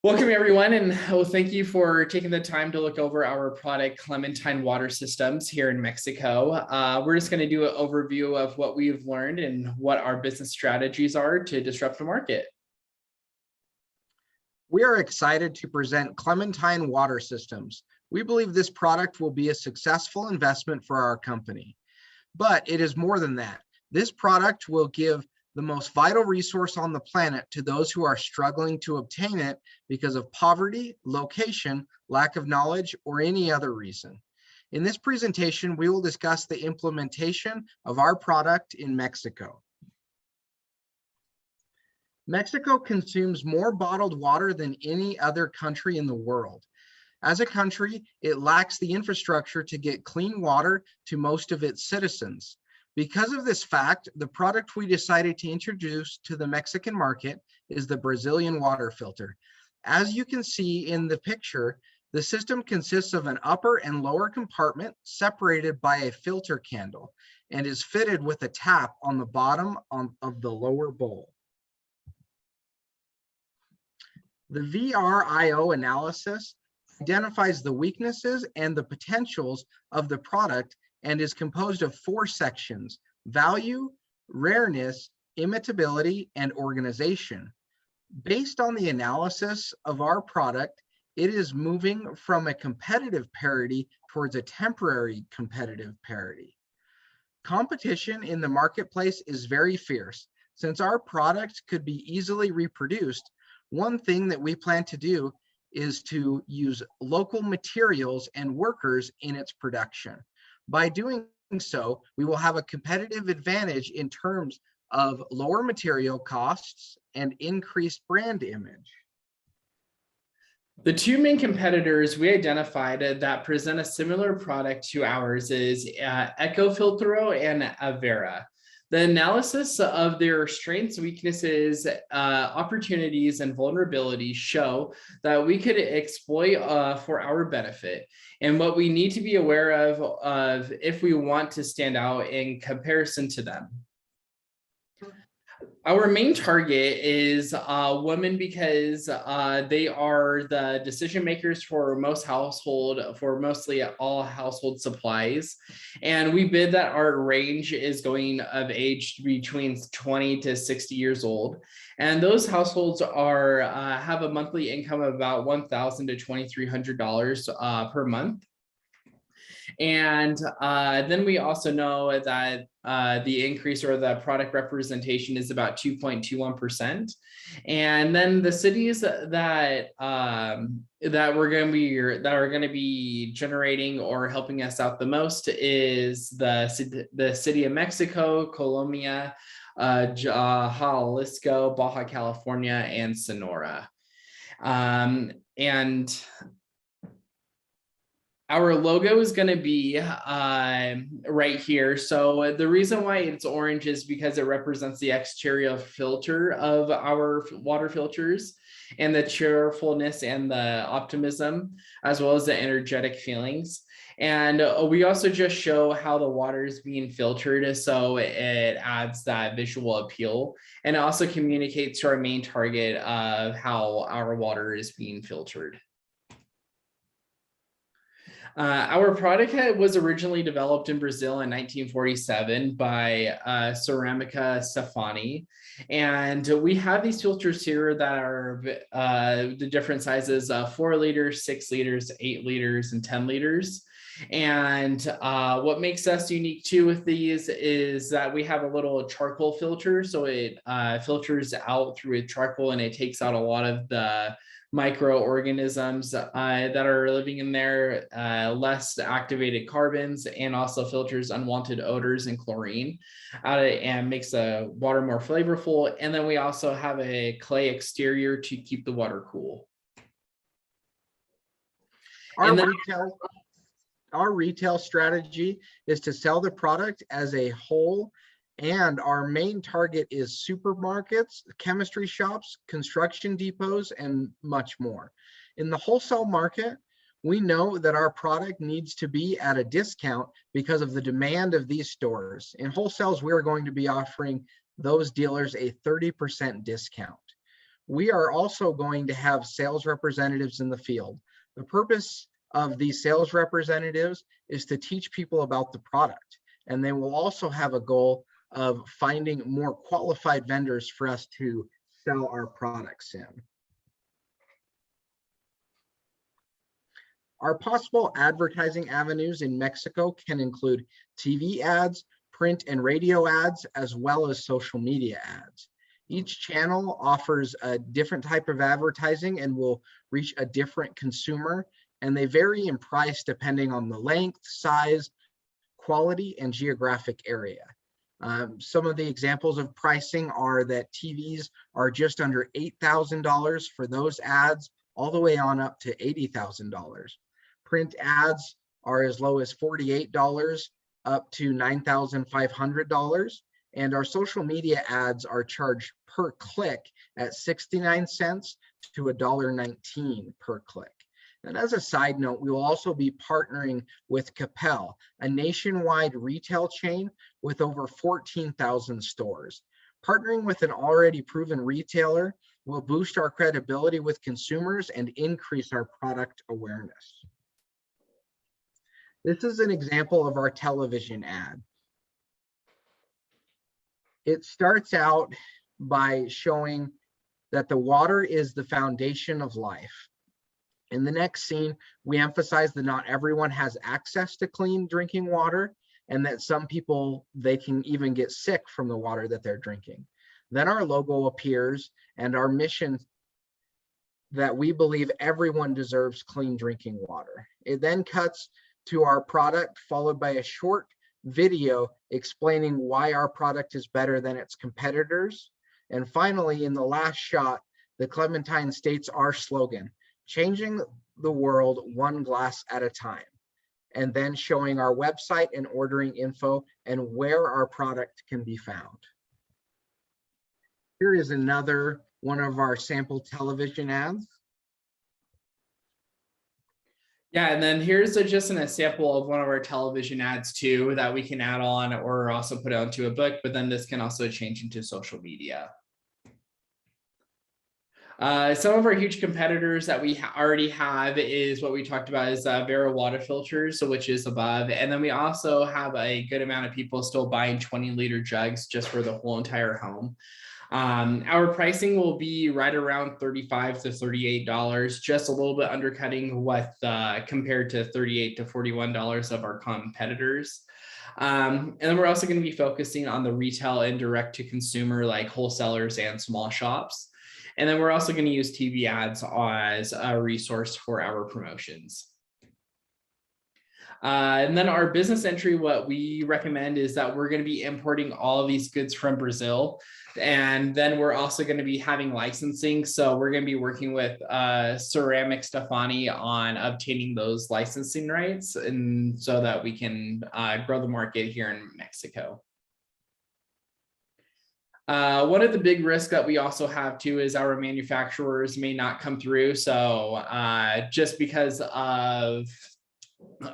Welcome everyone, and thank you for taking the time to look over our product Clementine water systems here in Mexico. We're just going to do an overview of what we've learned and what our business strategies are to disrupt the market. We are excited to present Clementine water systems. We believe this product will be a successful investment for our company, but it is more than that. This product will give the most vital resource on the planet to those who are struggling to obtain it because of poverty, location, lack of knowledge, or any other reason. In this presentation, we will discuss the implementation of our product in Mexico. Mexico consumes more bottled water than any other country in the world. As a country, it lacks the infrastructure to get clean water to most of its citizens. Because of this fact, the product we decided to introduce to the Mexican market is the Brazilian water filter. As you can see in the picture, the system consists of an upper and lower compartment separated by a filter candle and is fitted with a tap on the bottom of the lower bowl. The VRIO analysis identifies the weaknesses and the potentials of the product and is composed of 4 sections: value, rareness, imitability, and organization. Based on the analysis of our product, it is moving from a competitive parity towards a temporary competitive parity. Competition in the marketplace is very fierce. Since our product could be easily reproduced, one thing that we plan to do is to use local materials and workers in its production. By doing so, we will have a competitive advantage in terms of lower material costs and increased brand image. The 2 main competitors we identified that present a similar product to ours is Ecofiltro and Avera. The analysis of their strengths, weaknesses, opportunities, and vulnerabilities show that we could exploit for our benefit and what we need to be aware of if we want to stand out in comparison to them. Our main target is women because they are the decision makers for mostly all household supplies. And we bid that our range is going of age between 20 to 60 years old. And those households are have a monthly income of about $1,000 to $2,300 per month. And then we also know that the increase or the product representation is about 2.21%. And then the cities that are going to be generating or helping us out the most is the city of Mexico, Colombia, Jalisco, Baja California, and Sonora. And our logo is going to be right here. So the reason why it's orange is because it represents the exterior filter of our water filters and the cheerfulness and the optimism, as well as the energetic feelings. And we also just show how the water is being filtered, so it adds that visual appeal, and it also communicates to our main target of how our water is being filtered. Our product was originally developed in Brazil in 1947 by Ceramica Stefani. And we have these filters here that are the different sizes, 4 liters, 6 liters, 8 liters, and 10 liters. And what makes us unique too with these is that we have a little charcoal filter. So it filters out through a charcoal and it takes out a lot of the microorganisms that are living in there, less activated carbons, and also filters unwanted odors and chlorine out of it and makes the water more flavorful. And then we also have a clay exterior to keep the water cool. Our retail strategy is to sell the product as a whole, and our main target is supermarkets, chemistry shops, construction depots, and much more. In the wholesale market, we know that our product needs to be at a discount because of the demand of these stores. In wholesales, we are going to be offering those dealers a 30% discount. We are also going to have sales representatives in the field. The purpose of these sales representatives is to teach people about the product, and they will also have a goal of finding more qualified vendors for us to sell our products in. Our possible advertising avenues in Mexico can include TV ads, print and radio ads, as well as social media ads. Each channel offers a different type of advertising and will reach a different consumer, and they vary in price depending on the length, size, quality, and geographic area. Some of the examples of pricing are that TVs are just under $8,000 for those ads, all the way on up to $80,000. Print ads are as low as $48 up to $9,500. And our social media ads are charged per click at 69 cents to $1.19 per click. And as a side note, we will also be partnering with Capel, a nationwide retail chain with over 14,000 stores. Partnering with an already proven retailer will boost our credibility with consumers and increase our product awareness. This is an example of our television ad. It starts out by showing that the water is the foundation of life. In the next scene, we emphasize that not everyone has access to clean drinking water, and that some people, they can even get sick from the water that they're drinking. Then our logo appears and our mission that we believe everyone deserves clean drinking water. It then cuts to our product, followed by a short video explaining why our product is better than its competitors. And finally, in the last shot, the Clementine states our slogan, changing the world one glass at a time, and then showing our website and ordering info and where our product can be found. Here is another one of our sample television ads. Yeah, and then here's just an example of one of our television ads too that we can add on or also put onto a book, but then this can also change into social media. Some of our huge competitors that we already have is what we talked about is Vera water filters, so which is above. And then we also have a good amount of people still buying 20-liter jugs just for the whole entire home. Our pricing will be right around $35 to $38, just a little bit undercutting what compared to $38 to $41 of our competitors. And then we're also going to be focusing on the retail and direct to consumer like wholesalers and small shops. And then we're also going to use TV ads as a resource for our promotions. And then our business entry, what we recommend is that we're going to be importing all of these goods from Brazil. And then we're also going to be having licensing. So we're going to be working with Ceramic Stefani on obtaining those licensing rights, and so that we can grow the market here in Mexico. One of the big risks that we also have too is our manufacturers may not come through. So just because of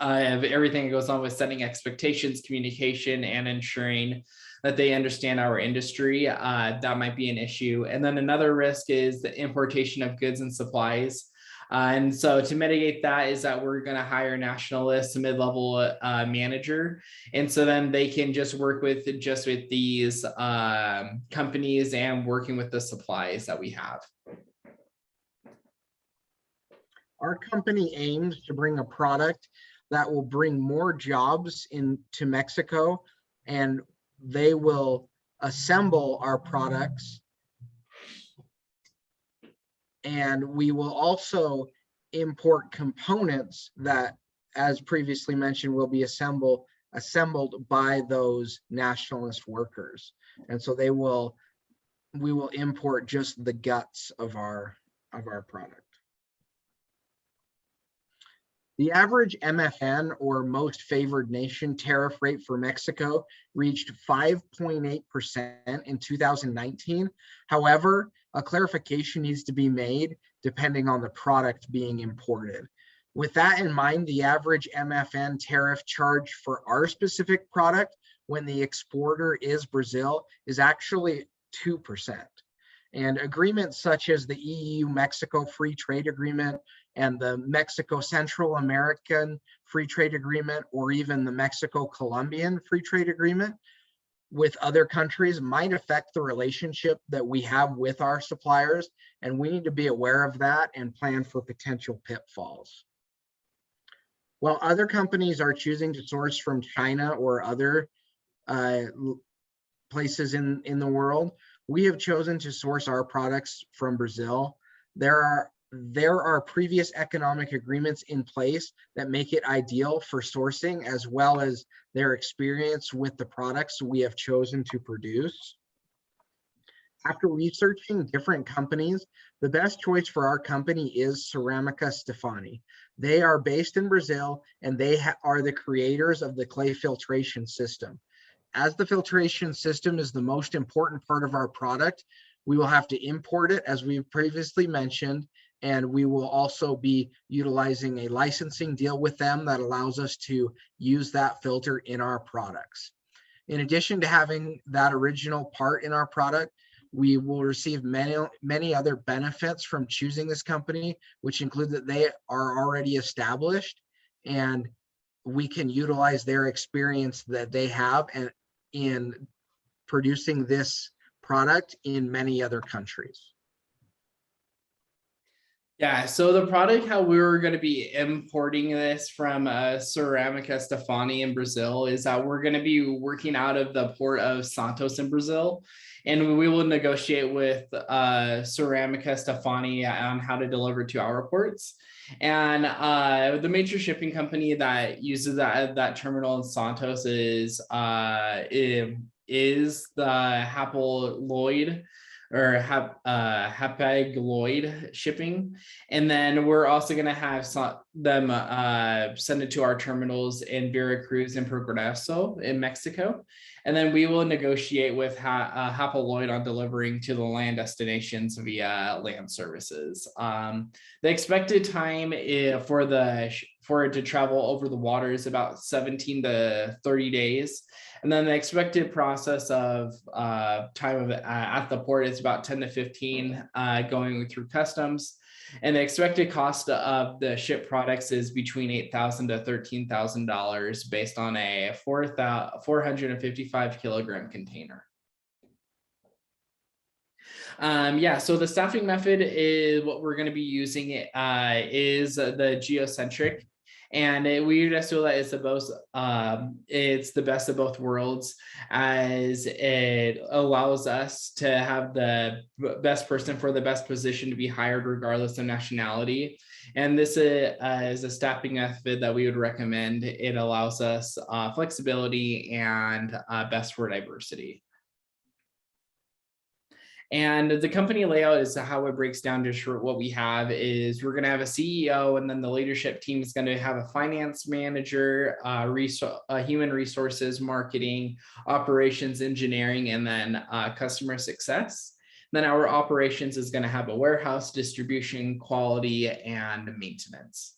everything that goes on with setting expectations, communication, and ensuring that they understand our industry, that might be an issue. And then another risk is the importation of goods and supplies. And so to mitigate that is that we're going to hire a nationalist, a mid-level manager. And so then they can just work with these companies and working with the supplies that we have. Our company aims to bring a product that will bring more jobs into Mexico, and they will assemble our products. And we will also import components that, as previously mentioned, will be assembled by those nationalist workers. And so we will import just the guts of our product. The average MFN, or most favored nation, tariff rate for Mexico reached 5.8% in 2019. However, a clarification needs to be made depending on the product being imported. With that in mind, the average MFN tariff charge for our specific product when the exporter is Brazil is actually 2%. And agreements such as the EU-Mexico Free Trade Agreement and the Mexico-Central American Free Trade Agreement, or even the Mexico-Colombian Free Trade Agreement with other countries might affect the relationship that we have with our suppliers, and we need to be aware of that and plan for potential pitfalls. While other companies are choosing to source from China or other places in the world, we have chosen to source our products from Brazil. There are previous economic agreements in place that make it ideal for sourcing, as well as their experience with the products we have chosen to produce. After researching different companies, the best choice for our company is Ceramica Stefani. They are based in Brazil, and they are the creators of the clay filtration system. As the filtration system is the most important part of our product, we will have to import it, as we previously mentioned, and we will also be utilizing a licensing deal with them that allows us to use that filter in our products. In addition to having that original part in our product, we will receive many other benefits from choosing this company, which include that they are already established, and we can utilize their experience that they have and in producing this product in many other countries. Yeah, so the product, how we were going to be importing this from Ceramica Stefani in Brazil, is that we're going to be working out of the port of Santos in Brazil, and we will negotiate with Ceramica Stefani on how to deliver to our ports. And the major shipping company that uses that terminal in Santos is the Hapag-Lloyd or Hapag-Lloyd shipping. And then we're also going to have them send it to our terminals in Veracruz and Progreso in Mexico. And then we will negotiate with Hapag-Lloyd on delivering to the land destinations via land services. The expected time for it to travel over the water is about 17 to 30 days. And then the expected process of time of at the port is about 10 to 15 going through customs. And the expected cost of the ship products is between $8,000 to $13,000 based on a 455 kilogram container. So the staffing method is what we're going to be using is the geocentric. And we just feel that it's the best of both worlds, as it allows us to have the best person for the best position to be hired regardless of nationality. And this is a staffing method that we would recommend. It allows us flexibility and best for diversity. And the company layout is how it breaks down to short. What we have is we're going to have a CEO, and then the leadership team is going to have a finance manager, human resources, marketing, operations, engineering, and then customer success. Then our operations is going to have a warehouse, distribution, quality, and maintenance.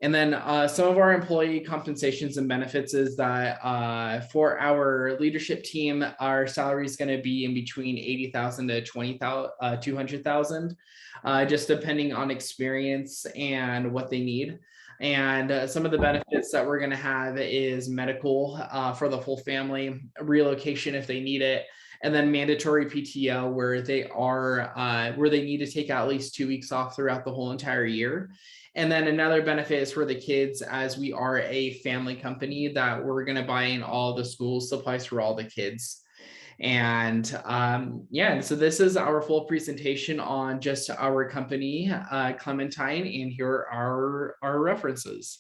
And then some of our employee compensations and benefits is that for our leadership team, our salary is going to be in between $80,000 to $200,000, just depending on experience and what they need. And some of the benefits that we're going to have is medical for the whole family, relocation if they need it, and then mandatory PTO where they need to take at least 2 weeks off throughout the whole entire year. And then another benefit is for the kids, as we are a family company, that we're going to buy in all the school supplies for all the kids. And so this is our full presentation on just our company, Clementine, and here are our references.